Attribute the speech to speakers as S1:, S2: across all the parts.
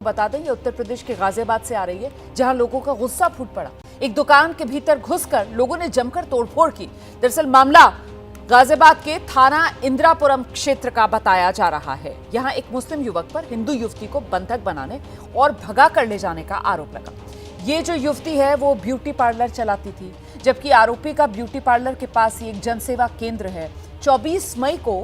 S1: बता दें, ये उत्तर प्रदेश के गाजियाबाद से आ रही है, जहां लोगों का गुस्सा फूट पड़ा। एक दुकान के भीतर घुसकर लोगों ने जमकर तोड़फोड़ की। दरअसल मामला गाजियाबाद के थाना इंदिरापुरम क्षेत्र का बताया जा रहा है। यहां एक मुस्लिम युवक पर हिंदू युवती को बंधक बनाने और भगा कर ले जाने का आरोप लगा। ये जो युवती है वो ब्यूटी पार्लर चलाती थी, जबकि आरोपी का ब्यूटी पार्लर के पास ही एक जनसेवा केंद्र है। 24 मई को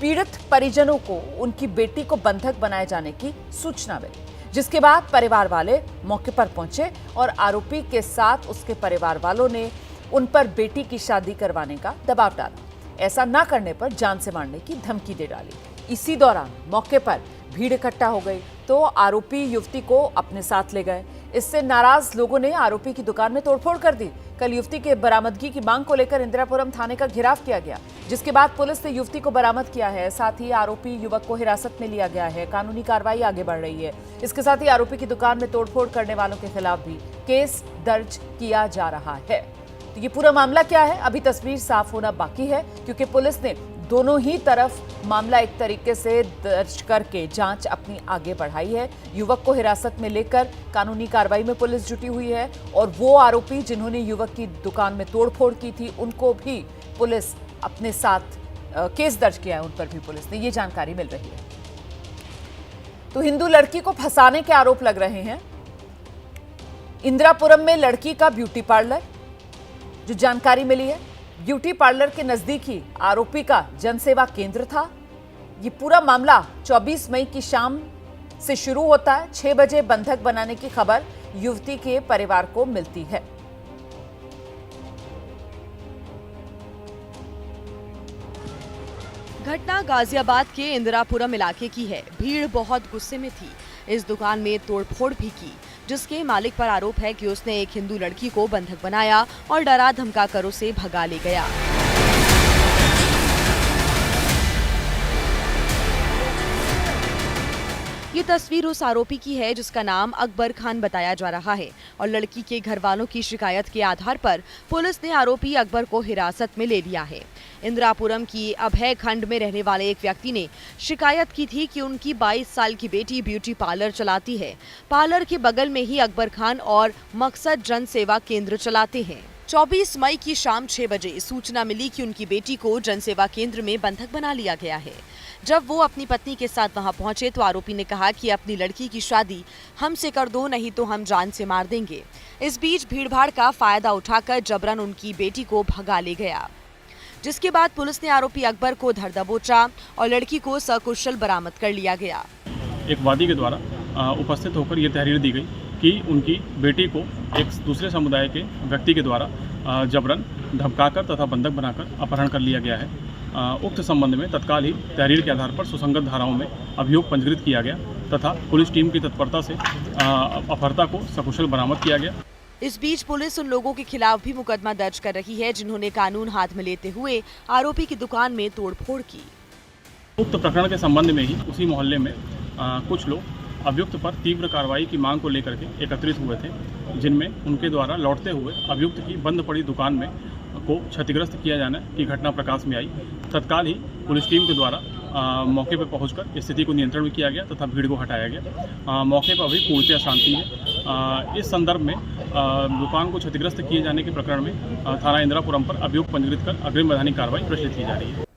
S1: पीड़ित परिजनों को उनकी बेटी को बंधक बनाए जाने की सूचना मिली, जिसके बाद परिवार वाले मौके पर पहुंचे और आरोपी के साथ उसके परिवार वालों ने उन पर बेटी की शादी करवाने का दबाव डाला। ऐसा न करने पर जान से मारने की धमकी दे डाली। इसी दौरान मौके पर भीड़ इकट्ठा हो गई तो आरोपी युवती को अपने साथ ले गए। इससे नाराज लोगों ने आरोपी की दुकान में तोड़फोड़ कर दी। कल युवती के बरामदगी की मांग को लेकर इंदिरापुरम थाने का घेराव किया गया, जिसके बाद पुलिस ने युवती को बरामद किया है। साथ ही आरोपी युवक को हिरासत में लिया गया है। कानूनी कार्रवाई आगे बढ़ रही है। इसके साथ ही आरोपी की दुकान में तोड़फोड़ करने वालों के खिलाफ भी केस दर्ज किया जा रहा है। तो ये पूरा मामला क्या है, अभी तस्वीर साफ होना बाकी है, क्योंकि पुलिस ने दोनों ही तरफ मामला एक तरीके से दर्ज करके जांच अपनी आगे बढ़ाई है। युवक को हिरासत में लेकर कानूनी कार्रवाई में पुलिस जुटी हुई है और वो आरोपी जिन्होंने युवक की दुकान में तोड़फोड़ की थी उनको भी पुलिस अपने साथ केस दर्ज किया है। उन पर भी पुलिस ने ये जानकारी मिल रही है। तो हिंदू लड़की को फंसाने के आरोप लग रहे हैं। इंदिरापुरम में लड़की का ब्यूटी पार्लर, जो जानकारी मिली है, ब्यूटी पार्लर के नजदीक ही आरोपी का जनसेवा केंद्र था। ये पूरा मामला 24 मई की शाम से शुरू होता है। 6 बजे बंधक बनाने की खबर युवती के परिवार को मिलती है।
S2: घटना गाजियाबाद के इंदिरापुरम इलाके की है। भीड़ बहुत गुस्से में थी। इस दुकान में तोड़फोड़ भी की, जिसके मालिक पर आरोप है कि उसने एक हिंदू लड़की को बंधक बनाया और डरा धमका कर उसे भगा ले गया। ये तस्वीर उस आरोपी की है जिसका नाम अकबर खान बताया जा रहा है और लड़की के घर वालों की शिकायत के आधार पर पुलिस ने आरोपी अकबर को हिरासत में ले लिया है। इंदिरापुरम की अभय खंड में रहने वाले एक व्यक्ति ने शिकायत की थी कि उनकी 22 साल की बेटी ब्यूटी पार्लर चलाती है। पार्लर के बगल में ही अकबर खान और मकसद जन सेवा केंद्र चलाते हैं। 24 मई की शाम 6 बजे सूचना मिली कि उनकी बेटी को जनसेवा केंद्र में बंधक बना लिया गया है। जब वो अपनी पत्नी के साथ वहां पहुंचे तो आरोपी ने कहा कि अपनी लड़की की शादी हमसे कर दो, नहीं तो हम जान से मार देंगे। इस बीच भीड़भाड़ का फायदा उठाकर जबरन उनकी बेटी को भगा ले गया, जिसके बाद पुलिस ने आरोपी अकबर को धर दबोचा और लड़की को सकुशल बरामद कर लिया गया।
S3: एक वादी के द्वारा उपस्थित होकर ये तहरीर दी गई कि उनकी बेटी को एक दूसरे समुदाय के व्यक्ति के द्वारा जबरन धमकाकर तथा बंधक बनाकर अपहरण कर लिया गया है। उक्त संबंध में तत्काल ही तहरीर के आधार पर सुसंगत धाराओं में अभियोग पंजीकृत किया गया तथा पुलिस टीम की तत्परता से अपहर्ता को सकुशल बरामद किया गया।
S2: इस बीच पुलिस उन लोगों के खिलाफ भी मुकदमा दर्ज कर रही है जिन्होंने कानून हाथ में लेते हुए आरोपी की दुकान में तोड़फोड़ की।
S3: उक्त प्रकरण के संबंध में ही उसी मोहल्ले में कुछ लोग अभियुक्त पर तीव्र कार्रवाई की मांग को लेकर के एकत्रित हुए थे, जिनमें उनके द्वारा लौटते हुए अभियुक्त की बंद पड़ी दुकान में को क्षतिग्रस्त किया जाने की घटना प्रकाश में आई। तत्काल ही पुलिस टीम के द्वारा मौके पर पहुंचकर स्थिति को नियंत्रण में किया गया तथा भीड़ को हटाया गया। मौके पर अभी पूर्णतः शांति है। इस संदर्भ में दुकान को क्षतिग्रस्त किए जाने के प्रकरण में थाना इंदिरापुरम पर अभियोग पंजीकृत कर अग्रिम वैधानिक कार्रवाई प्रचलित की जा रही है।